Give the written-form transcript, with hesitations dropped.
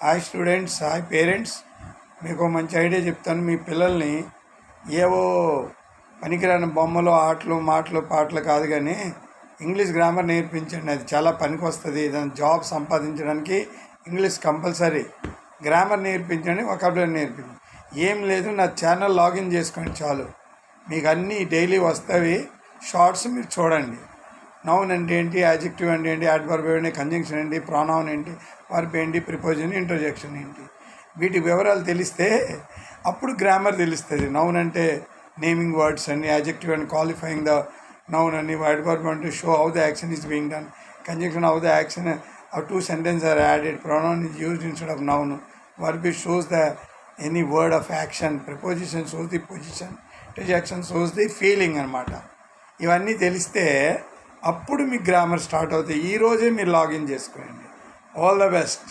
Hi students, hi parents. మీకు మంచి idea చెప్తాను. మీ పిల్లల్ని ఏవో పనికిరాని బొమ్మలు, ఆటలు, మాటలు, పాటలు కాదు కానీ ఇంగ్లీష్ గ్రామర్ నేర్పించండి. అది చాలా పనికి వస్తుంది. దాని జాబ్ సంపాదించడానికి ఇంగ్లీష్ కంపల్సరీ. గ్రామర్ నేర్పించండి, వొకాబులరీ నేర్పించండి. ఏం లేదు, నా ఛానల్ లాగిన్ చేసుకోండి చాలు. మీకు అన్నీ డైలీ వస్తాయి. షార్ట్స్ మీరు చూడండి. నౌన్ అంటే ఏంటి, యాడ్జెక్టివ్ అంటే ఏంటి, యాడ్వర్బ్ ఏంటి, కంజంక్షన్ ఏంటి, ప్రొనౌన్ ఏంటి, వర్బ్ ఏంటి, ప్రిపోజిషన్, ఇంటర్జెక్షన్ ఏంటి, వీటి వివరాలు తెలిస్తే అప్పుడు గ్రామర్ తెలుస్తుంది. నౌన్ అంటే నేమింగ్ వర్డ్స్ అని, adjective and qualifying the noun అని, యాడ్వర్బ్ అంటే show how the action is being done, conjunction how the action of two sentences are added, pronoun is used instead of noun, verb shows the any word of action, preposition shows the position, interjection shows the feeling అనమాట. ఇవన్నీ తెలిస్తే అప్పుడు మీ grammar start అవుతాయి. ఈరోజే మీరు login చేసుకోండి. All the best.